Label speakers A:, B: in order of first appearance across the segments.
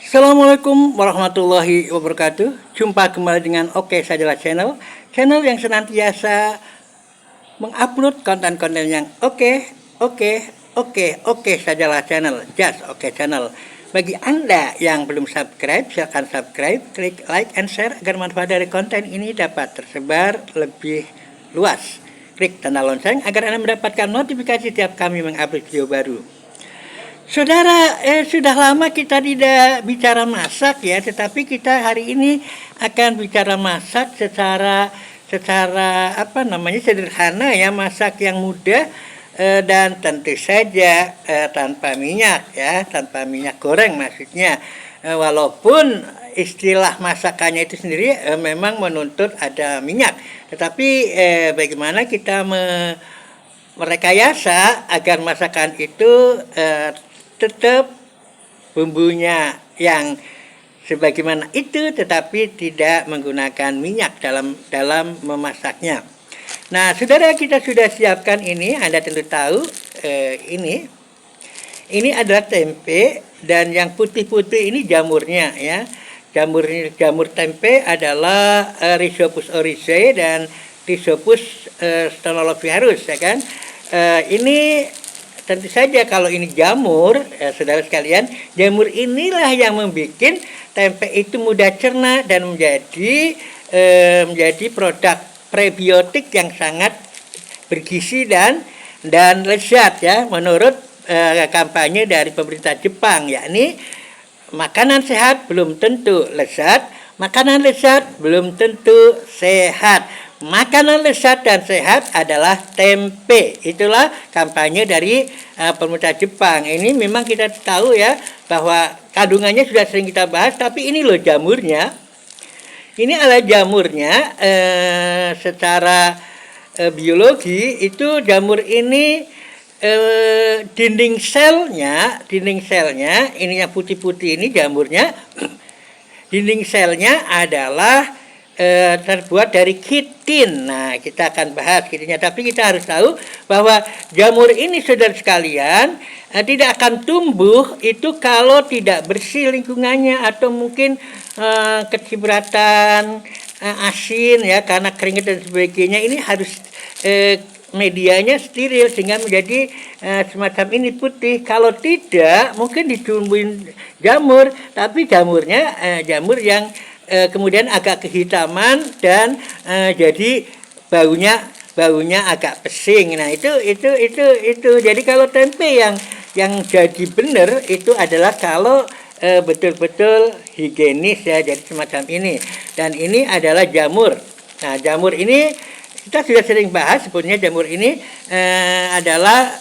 A: Assalamualaikum warahmatullahi wabarakatuh. Jumpa kembali dengan Oke Sajalah Channel, channel yang senantiasa mengupload konten-konten yang oke sajalah channel, just oke channel. Bagi Anda yang belum subscribe, silakan subscribe, klik like and share agar manfaat dari konten ini dapat tersebar lebih luas. Klik tanda lonceng agar Anda mendapatkan notifikasi setiap kami mengupload video baru. Saudara, sudah lama kita tidak bicara masak ya, tetapi kita hari ini akan bicara masak secara sederhana ya, masak yang mudah dan tentu saja tanpa minyak ya, tanpa minyak goreng maksudnya. Walaupun istilah masakannya itu sendiri memang menuntut ada minyak, tetapi bagaimana kita merekayasa agar masakan itu tetap bumbunya yang sebagaimana itu, tetapi tidak menggunakan minyak dalam memasaknya. Nah, saudara, kita sudah siapkan ini. Anda tentu tahu ini adalah tempe, dan yang putih-putih ini jamurnya ya. Jamur tempe adalah Rhizopus oryzae dan Rhizopus stoloniferus ya kan. Ini tentu saja kalau ini jamur, saudara sekalian, jamur inilah yang membuat tempe itu mudah cerna dan menjadi produk prebiotik yang sangat bergizi dan lezat ya, menurut kampanye dari pemerintah Jepang, yakni makanan sehat belum tentu lezat, makanan lezat belum tentu sehat. Makanan lezat dan sehat adalah tempe. Itulah kampanye dari pemerintah Jepang. Ini memang kita tahu ya, bahwa kandungannya sudah sering kita bahas, tapi ini loh jamurnya. Ini adalah jamurnya. Secara biologi itu jamur ini dinding selnya ini yang putih-putih ini jamurnya. Dinding selnya adalah terbuat dari kitin. Nah, kita akan bahas kitinnya, tapi kita harus tahu bahwa jamur ini, saudara sekalian, tidak akan tumbuh itu kalau tidak bersih lingkungannya, atau mungkin kecipratan asin ya, karena keringat dan sebagainya. Ini harus medianya steril sehingga menjadi semacam ini putih. Kalau tidak, mungkin ditumbuhin jamur, tapi jamurnya jamur yang kemudian agak kehitaman dan jadi baunya agak pesing. Nah, itu. Jadi kalau tempe yang jadi benar itu adalah kalau betul-betul higienis ya, jadi semacam ini. Dan ini adalah jamur. Nah, jamur ini kita sudah sering bahas, sebetulnya jamur ini adalah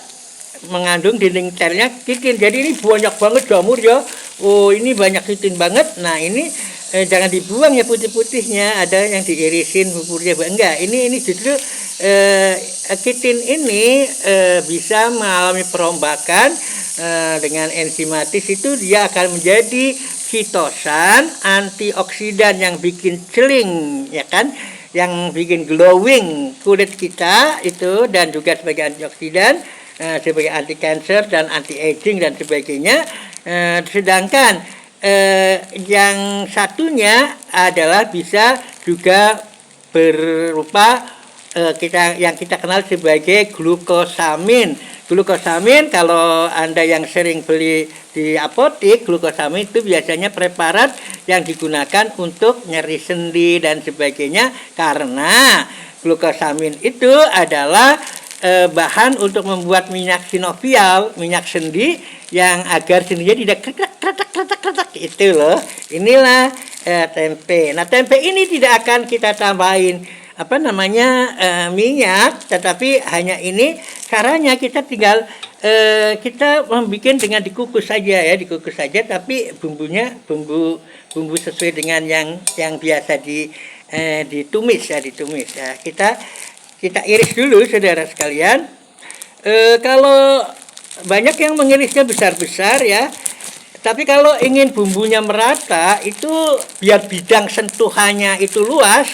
A: mengandung dinding selnya kitin. Jadi ini banyak banget jamur ya. Oh, ini banyak kitin banget. Nah, ini jangan dibuang ya putih-putihnya, ada yang diirisin buburnya. Enggak, ini justru kitin ini bisa mengalami perombakan dengan enzimatis, itu dia akan menjadi fitosan, antioksidan yang bikin celing ya kan, yang bikin glowing kulit kita itu, dan juga sebagai antioksidan, sebagai anti cancer dan anti aging dan sebagainya. Sedangkan yang satunya adalah bisa juga berupa yang kita kenal sebagai glukosamin. Glukosamin, kalau Anda yang sering beli di apotek, glukosamin itu biasanya preparat yang digunakan untuk nyeri sendi dan sebagainya, karena glukosamin itu adalah bahan untuk membuat minyak sinovial, minyak sendi, yang agar sendinya tidak kretak itu loh. Inilah tempe. Nah, tempe ini tidak akan kita tambahin minyak, tetapi hanya ini caranya. Kita tinggal kita membuat dengan dikukus saja ya, tapi bumbunya bumbu sesuai dengan yang biasa ditumis ya. Kita iris dulu, saudara sekalian. Kalau banyak yang mengirisnya besar-besar ya, tapi kalau ingin bumbunya merata, itu biar bidang sentuhannya itu luas,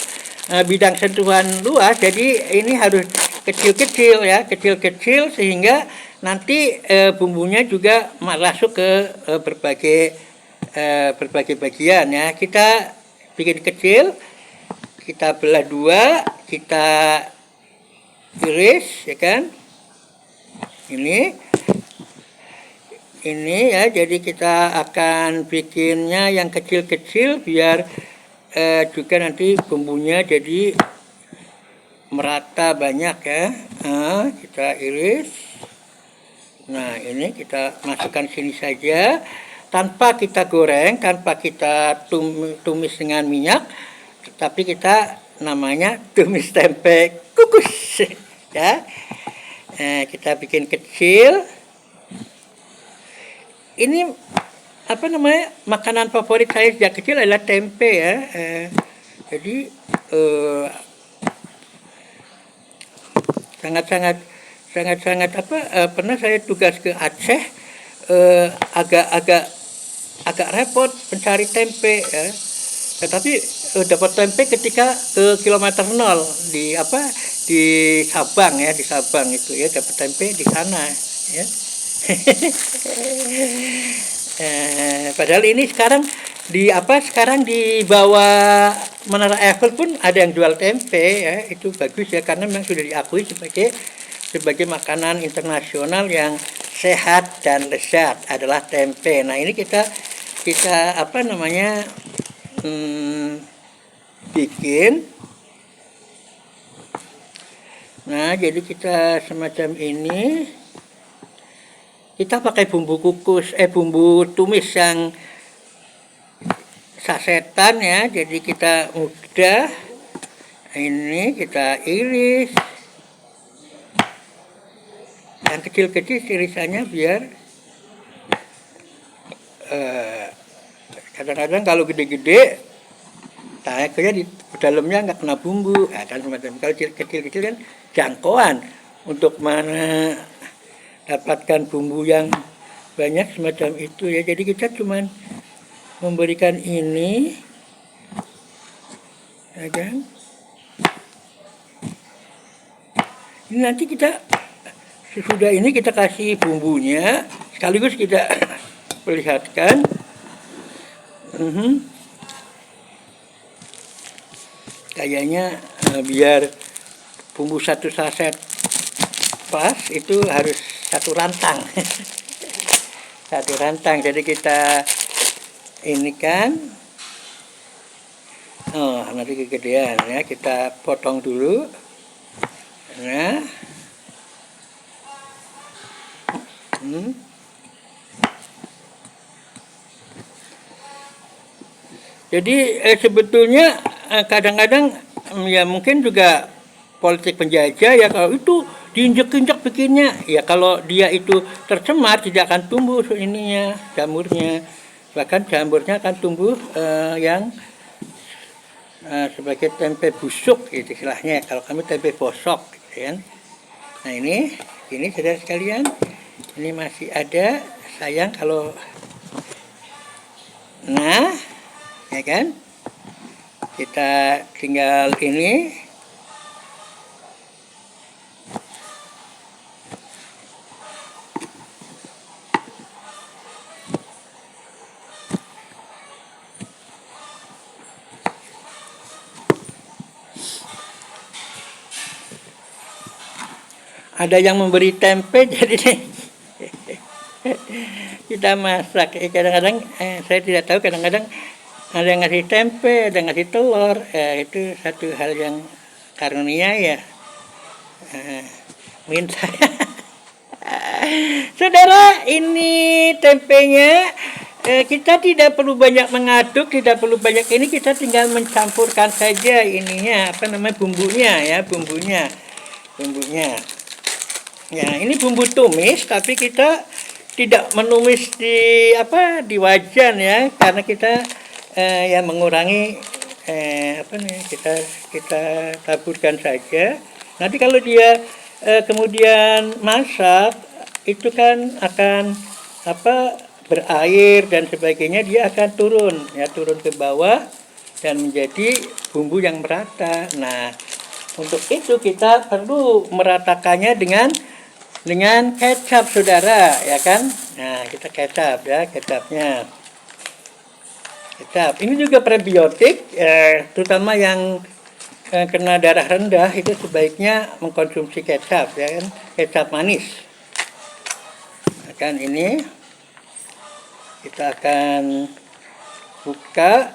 A: jadi ini harus kecil-kecil ya, sehingga nanti bumbunya juga masuk ke berbagai berbagai bagian ya. Kita bikin kecil, kita belah dua, kita iris ya kan. Ini ya, jadi kita akan bikinnya yang kecil-kecil biar juga nanti bumbunya jadi merata banyak ya. Kita iris. Nah, ini kita masukkan sini saja tanpa kita goreng, tanpa kita tumis dengan minyak, tapi kita namanya tumis tempe kukus ya. Kita bikin kecil. Ini apa namanya, makanan favorit saya sejak kecil adalah tempe ya. Jadi sangat pernah saya tugas ke Aceh, agak repot mencari tempe ya. Tetapi dapat tempe ketika ke kilometer 0 di Sabang ya, di Sabang itu ya, dapat tempe di sana ya. Padahal ini sekarang di bawah Menara Eiffel pun ada yang jual tempe ya. Itu bagus ya, karena memang sudah diakui sebagai makanan internasional yang sehat dan lezat adalah tempe. Nah, ini kita bikin. Nah, jadi kita semacam ini. Kita pakai bumbu tumis yang sasetan ya. Jadi kita mudah. Ini kita iris. Yang kecil-kecil irisannya biar kadang-kadang kalau gede-gede kayaknya di dalamnya nggak kena bumbu. Kan semacam, kalau kecil-kecil kan jangkauan untuk mana dapatkan bumbu yang banyak semacam itu ya. Jadi kita cuman memberikan ini ya kan. Ini nanti sesudah ini kita kasih bumbunya, sekaligus kita perlihatkan. Kayaknya biar bumbu satu saset pas itu harus satu rantang. Satu rantang. Jadi kita ini kan, nanti kegedean ya, kita potong dulu. Nah, jadi sebetulnya kadang-kadang ya mungkin juga politik penjajah ya, kalau itu diinjek-injek bikinnya ya, kalau dia itu tercemar tidak akan tumbuh jamurnya, bahkan jamurnya akan tumbuh yang sebagai tempe busuk gitu istilahnya, kalau kami tempe bosok gitu kan. Nah, ini saudara sekalian, ini masih ada, sayang kalau ya kan, kita tinggal ini. Ada yang memberi tempe, jadi kita masak. Kadang-kadang saya tidak tahu, kadang-kadang ada yang ngasih tempe, ada yang ngasih telur. Itu satu hal yang karunia ya. Mungkin saya. Saudara, ini tempenya. Kita tidak perlu banyak mengaduk, tidak perlu banyak ini, kita tinggal mencampurkan saja ininya, bumbunya ya, bumbunya. Ya, ini bumbu tumis, tapi kita tidak menumis di wajan ya, karena kita ya mengurangi kita taburkan saja. Nanti kalau dia kemudian masak, itu kan akan berair dan sebagainya, dia akan turun ke bawah dan menjadi bumbu yang merata. Nah, untuk itu kita perlu meratakannya dengan kecap, saudara, ya kan. Nah, kita kecap ya, kecapnya. Kecap. Ini juga prebiotik, terutama yang kena darah rendah itu sebaiknya mengkonsumsi kecap, ya kan, kecap manis. Nah, kan ini kita akan buka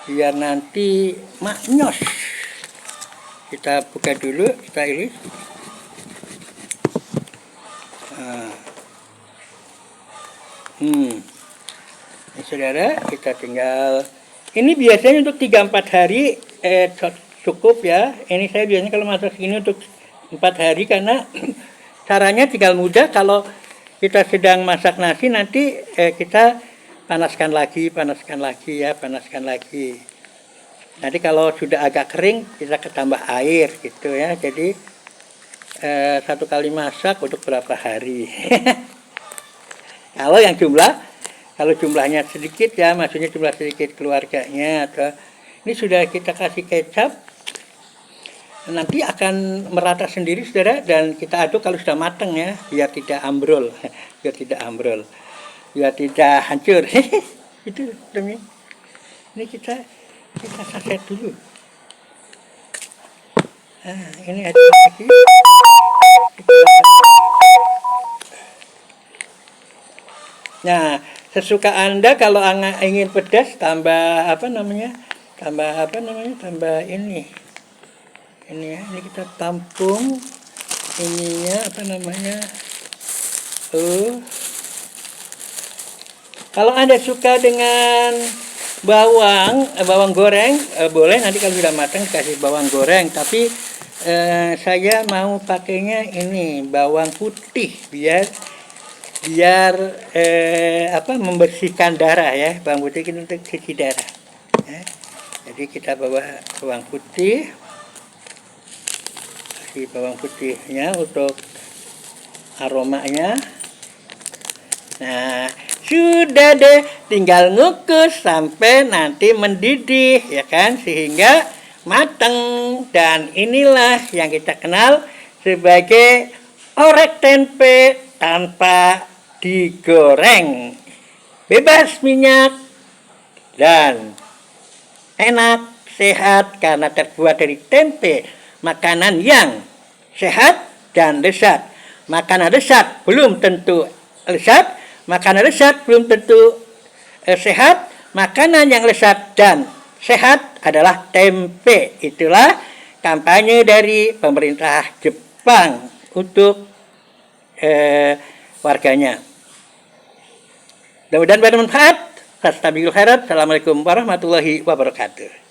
A: biar nanti maknyos. Kita buka dulu, kita iris. Nah. Ini saudara, kita tinggal, ini biasanya untuk 3-4 hari cukup ya. Ini saya biasanya kalau masak segini untuk 4 hari karena caranya tinggal mudah. Kalau kita sedang masak nasi nanti kita panaskan lagi ya, panaskan lagi. Nanti kalau sudah agak kering kita tambah air gitu ya. Jadi 1 kali masak untuk berapa hari. Kalau jumlahnya sedikit ya, maksudnya jumlah sedikit keluarganya, atau ini sudah kita kasih kecap, nanti akan merata sendiri saudara, dan kita aduk kalau sudah matang ya, biar tidak ambrol, biar tidak hancur. Itu demi. Ini kita saset dulu. Nah, ini ada lagi. Nah, sesuka Anda, kalau ingin pedas tambah tambah ini ya, ini kita tampung ininya kalau Anda suka dengan bawang goreng, boleh nanti kalau sudah matang kasih bawang goreng, tapi saya mau pakainya ini bawang putih biar membersihkan darah ya. Bawang putih itu untuk cuci darah ya. Jadi kita bawa bawang putih, kasih bawang putihnya untuk aromanya. Nah, sudah deh, tinggal ngukus sampai nanti mendidih ya kan, sehingga matang. Dan inilah yang kita kenal sebagai orek tempe tanpa digoreng, bebas minyak dan enak, sehat karena terbuat dari tempe, makanan yang sehat dan lezat. Makanan lezat belum tentu lezat, makanan lezat belum tentu sehat. Makanan yang lezat dan sehat adalah tempe. Itulah kampanye dari pemerintah Jepang untuk warganya. Mudah-mudahan bermanfaat. Assalamualaikum warahmatullahi wabarakatuh.